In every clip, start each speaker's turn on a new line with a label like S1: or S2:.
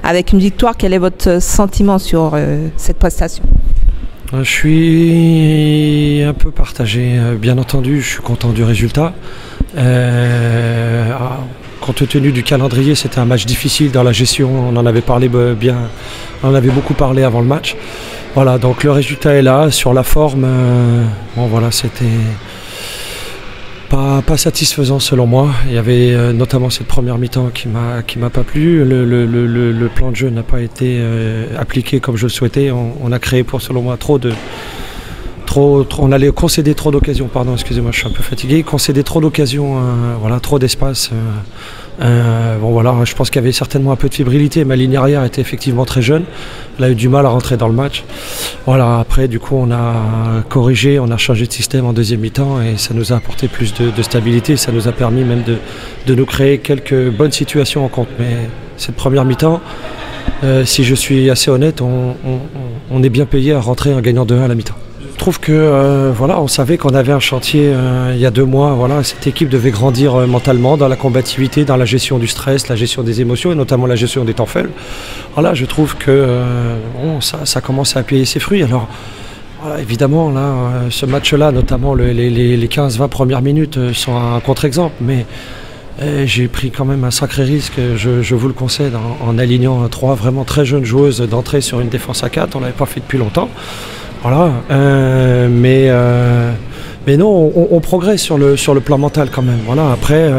S1: avec une victoire. Quel est votre sentiment sur cette prestation?
S2: Je suis un peu partagé. Bien entendu, je suis content du résultat. Compte tenu du calendrier, c'était un match difficile dans la gestion. On en avait parlé on en avait beaucoup parlé avant le match. Voilà, donc le résultat est là. Sur la forme, bon voilà, c'était pas satisfaisant selon moi. Il y avait notamment cette première mi-temps qui m'a pas plu. Le plan de jeu n'a pas été appliqué comme je le souhaitais. On a créé selon moi on allait concéder trop d'occasions, pardon, excusez-moi, je suis un peu fatigué, concéder trop d'occasions, voilà, trop d'espace. Bon voilà, je pense qu'il y avait certainement un peu de fébrilité. Ma ligne arrière était effectivement très jeune. Elle a eu du mal à rentrer dans le match. Voilà, après du coup on a corrigé, on a changé de système en deuxième mi-temps et ça nous a apporté plus de stabilité. Ça nous a permis même de nous créer quelques bonnes situations en compte. Mais cette première mi-temps, si je suis assez honnête, on est bien payé à rentrer en gagnant 2-1 à la mi-temps. Je trouve que voilà, on savait qu'on avait un chantier il y a 2 mois. Voilà, cette équipe devait grandir mentalement dans la combativité, dans la gestion du stress, la gestion des émotions et notamment la gestion des temps faibles. Voilà, je trouve que bon, ça commence à payer ses fruits. Alors voilà, évidemment, là, ce match-là, notamment les 15-20 premières minutes sont un contre-exemple, mais j'ai pris quand même un sacré risque, je vous le concède, en alignant 3 vraiment très jeunes joueuses d'entrée sur une défense à 4. On ne l'avait pas fait depuis longtemps. Voilà, mais non, on progresse sur le plan mental quand même. Voilà, après,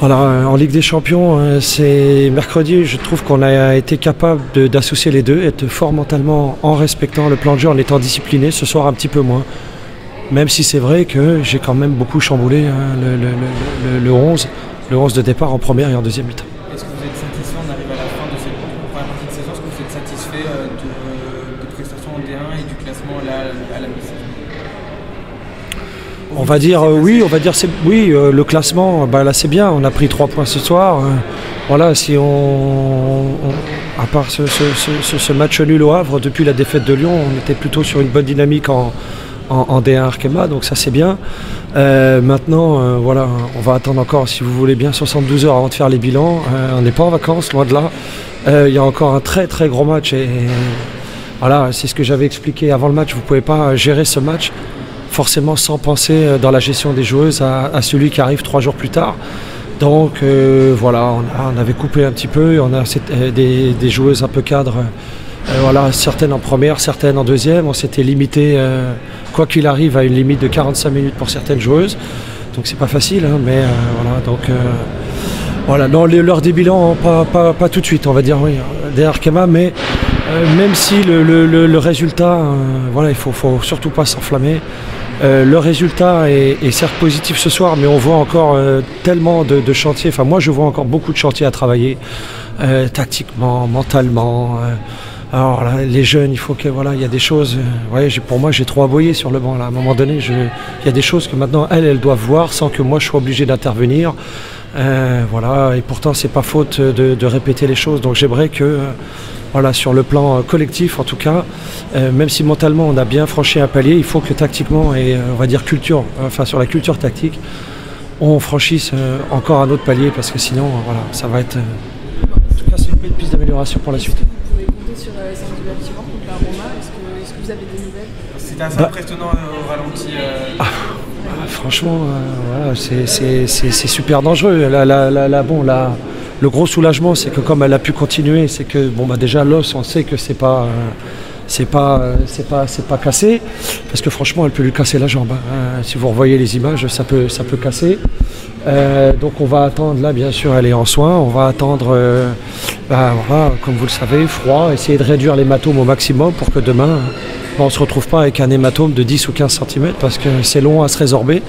S2: voilà, en Ligue des Champions, c'est mercredi, je trouve qu'on a été capable d'associer les deux, être fort mentalement en respectant le plan de jeu, en étant discipliné. Ce soir, un petit peu moins. Même si c'est vrai que j'ai quand même beaucoup chamboulé le 11 de départ en première et en deuxième mi-temps.
S3: Est-ce que vous êtes satisfait, on arrive à la fin de cette première partie de saison, est-ce que vous êtes satisfait de prestations en D1 et du classement là, à la mi-saison?
S2: On va dire oui, oui, le classement, bah, là c'est bien, on a pris 3 points ce soir. Voilà, si à part ce match nul au Havre, depuis la défaite de Lyon, on était plutôt sur une bonne dynamique en D1 Arkema, donc ça c'est bien. Maintenant, voilà, on va attendre encore, si vous voulez bien, 72 heures avant de faire les bilans. On n'est pas en vacances, loin de là. Il y a encore un très très gros match et voilà, c'est ce que j'avais expliqué avant le match. Vous ne pouvez pas gérer ce match forcément sans penser dans la gestion des joueuses à celui qui arrive 3 jours plus tard. Donc voilà, on avait coupé un petit peu, on a des joueuses un peu cadres. Voilà, certaines en première, certaines en deuxième. On s'était limité, quoi qu'il arrive, à une limite de 45 minutes pour certaines joueuses. Donc c'est pas facile, hein, mais voilà. Donc voilà, non, l'heure des bilans, pas tout de suite, on va dire oui, des Arkema, mais même si le résultat, voilà, il faut surtout pas s'enflammer. Le résultat est certes positif ce soir, mais on voit encore tellement de chantiers. Enfin, moi, je vois encore beaucoup de chantiers à travailler, tactiquement, mentalement. Alors là, les jeunes, il faut que voilà, il y a des choses. Ouais, pour moi, j'ai trop aboyé sur le banc là. À un moment donné, il y a des choses que maintenant elles doivent voir sans que moi je sois obligé d'intervenir. Voilà, et pourtant c'est pas faute de répéter les choses. Donc j'aimerais que voilà, sur le plan collectif en tout cas, même si mentalement on a bien franchi un palier, il faut que tactiquement et on va dire culture, enfin sur la culture tactique, on franchisse encore un autre palier parce que sinon voilà, ça va être. En tout cas, c'est une belle piste d'amélioration pour la suite.
S4: Sur Sandy Baltimore contre la Roma, est-ce que vous avez des nouvelles?
S3: C'était assez impressionnant au ralenti.
S2: Franchement, voilà, c'est super dangereux. Le gros soulagement, c'est que comme elle a pu continuer, c'est que bon bah déjà l'os, on sait que c'est pas cassé, parce que franchement, elle peut lui casser la jambe. Hein. Si vous revoyez les images, ça peut casser. Donc on va attendre, là bien sûr elle est en soins, on va attendre, voilà, comme vous le savez, froid, essayer de réduire l'hématome au maximum pour que demain on ne se retrouve pas avec un hématome de 10 ou 15 cm parce que c'est long à se résorber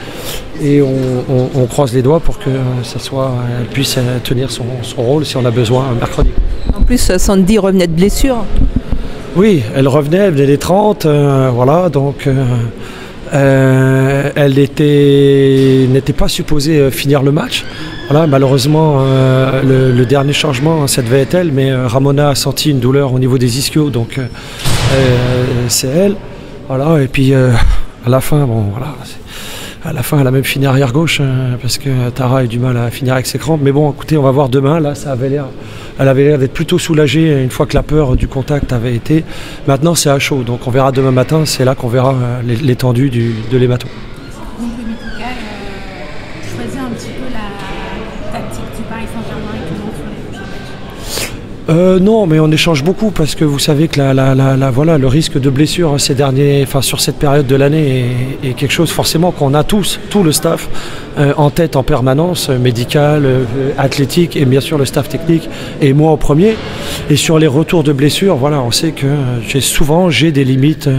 S2: et on croise les doigts pour que elle puisse tenir son rôle si on a besoin mercredi.
S1: En plus, Sandy revenait de blessure.
S2: Oui, elle venait des 30, voilà, donc elle n'était pas supposée finir le match. Voilà, malheureusement, le dernier changement, ça devait être elle, mais Ramona a senti une douleur au niveau des ischios, donc c'est elle. Voilà, et puis à la fin, bon, voilà, À la fin, elle a même fini arrière gauche parce que Tara a eu du mal à finir avec ses crampes. Mais bon, écoutez, on va voir demain. Là, elle avait l'air d'être plutôt soulagée une fois que la peur du contact avait été. Maintenant, c'est à chaud. Donc, on verra demain matin. C'est là qu'on verra l'étendue de l'hématome.
S5: Donc, le médical choisit un petit peu la tactique du Paris Saint-Germain et comment sur les prochains matchs.
S2: Non, mais on échange beaucoup parce que vous savez que voilà, le risque de blessure sur cette période de l'année est quelque chose forcément qu'on a tous, tout le staff en tête en permanence, médical, athlétique et bien sûr le staff technique et moi en premier. Et sur les retours de blessure, voilà, on sait que j'ai des limites.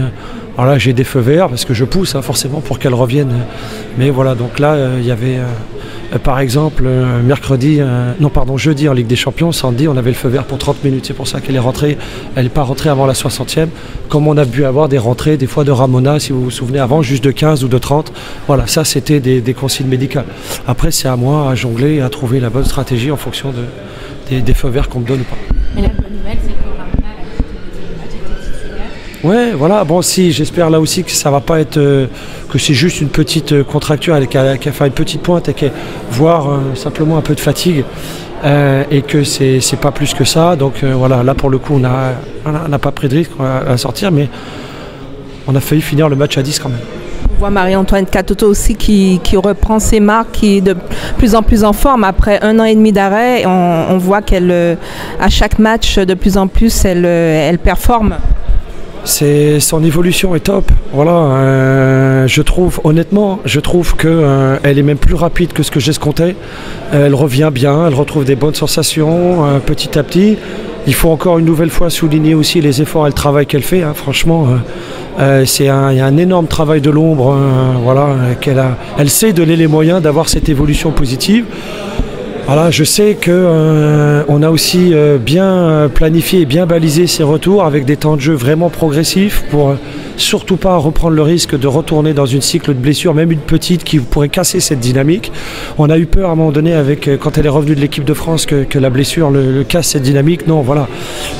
S2: Voilà, j'ai des feux verts parce que je pousse forcément pour qu'elles reviennent. Mais voilà, donc là, il y avait par exemple jeudi en Ligue des Champions, Sandy, on avait le feu vert pour 30 minutes. C'est pour ça qu'elle est rentrée. Elle n'est pas rentrée avant la 60e. Comme on a pu avoir des rentrées, des fois de Ramona, si vous vous souvenez, avant, juste de 15 ou de 30. Voilà, ça c'était des consignes médicales. Après, c'est à moi à jongler et à trouver la bonne stratégie en fonction des feux verts qu'on me donne ou pas.
S5: Mais la bonne nouvelle, c'est que Ramona a quitté le match était titulaire.
S2: Ouais, voilà, bon si, j'espère là aussi que ça va pas être, que c'est juste une petite contracture, qu'elle a fait une petite pointe et voire simplement un peu de fatigue et que c'est pas plus que ça. Donc voilà, là pour le coup on n'a pas pris de risque à sortir, mais on a failli finir le match à 10 quand même.
S1: On voit Marie-Antoine Katoto aussi qui reprend ses marques, qui est de plus en plus en forme. Après 1 an et demi d'arrêt, on voit qu'elle, à chaque match, de plus en plus, elle performe.
S2: Son évolution est top. Voilà, je trouve qu'elle est même plus rapide que ce que j'escomptais. Elle revient bien, elle retrouve des bonnes sensations petit à petit. Il faut encore une nouvelle fois souligner aussi les efforts et le travail qu'elle fait. Franchement, il y a un énorme travail de l'ombre. Elle s'est donné les moyens d'avoir cette évolution positive. Voilà, je sais qu'on a aussi bien planifié et bien balisé ses retours avec des temps de jeu vraiment progressifs pour surtout pas reprendre le risque de retourner dans une cycle de blessure, même une petite qui pourrait casser cette dynamique. On a eu peur à un moment donné quand elle est revenue de l'équipe de France que la blessure le casse cette dynamique. Non, voilà,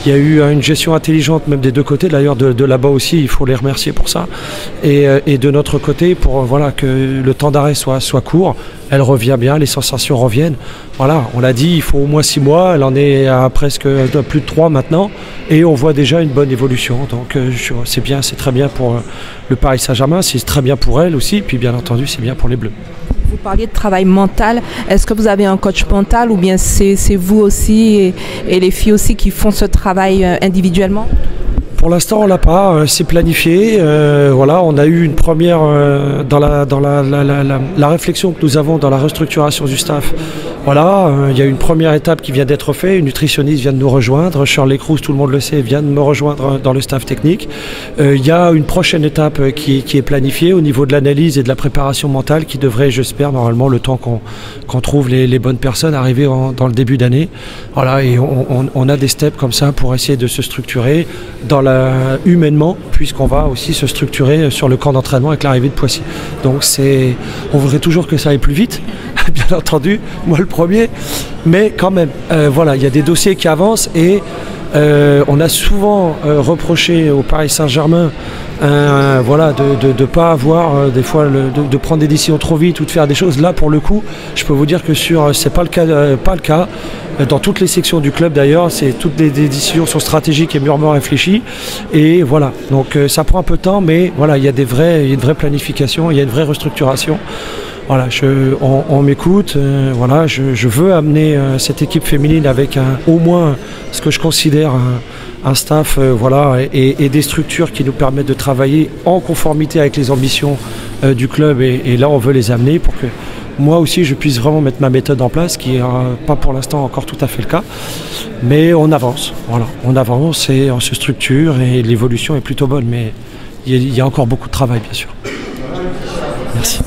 S2: il y a eu une gestion intelligente même des deux côtés, d'ailleurs de là-bas aussi, il faut les remercier pour ça. Et de notre côté, pour que le temps d'arrêt soit court. Elle revient bien, les sensations reviennent. Voilà, on l'a dit, il faut au moins 6 mois, elle en est à presque plus de 3 maintenant, et on voit déjà une bonne évolution. Donc c'est bien, c'est très bien pour le Paris Saint-Germain, c'est très bien pour elle aussi, puis bien entendu c'est bien pour les Bleus.
S1: Vous parliez de travail mental, est-ce que vous avez un coach mental ou bien c'est vous aussi et les filles aussi qui font ce travail individuellement ?
S2: Pour l'instant, on l'a pas, c'est planifié. Voilà, on a eu une première dans la réflexion que nous avons dans la restructuration du staff. Voilà, il y a une première étape qui vient d'être faite. Une nutritionniste vient de nous rejoindre. Shirley Cruz, tout le monde le sait, vient de me rejoindre dans le staff technique. Il y a une prochaine étape qui est planifiée au niveau de l'analyse et de la préparation mentale qui devrait, j'espère, normalement, le temps qu'on trouve les bonnes personnes, arriver dans le début d'année. Voilà, et on a des steps comme ça pour essayer de se structurer humainement, puisqu'on va aussi se structurer sur le camp d'entraînement avec l'arrivée de Poissy. Donc on voudrait toujours que ça aille plus vite, bien entendu, moi le premier, mais quand même, voilà, il y a des dossiers qui avancent et on a souvent reproché au Paris Saint-Germain de ne pas avoir des fois de prendre des décisions trop vite ou de faire des choses. Là pour le coup, je peux vous dire que c'est pas le cas. Dans toutes les sections du club d'ailleurs, toutes les décisions sont stratégiques et mûrement réfléchies. Et voilà, donc ça prend un peu de temps, mais voilà, il y a une vraie planification, il y a une vraie restructuration. Voilà, on m'écoute, voilà, je veux amener cette équipe féminine avec au moins ce que je considère un staff et des structures qui nous permettent de travailler en conformité avec les ambitions du club. Et là, on veut les amener pour que moi aussi je puisse vraiment mettre ma méthode en place, qui n'est pas pour l'instant encore tout à fait le cas. Mais on avance, voilà, on avance et on se structure et l'évolution est plutôt bonne. Mais il y a encore beaucoup de travail, bien sûr. Merci.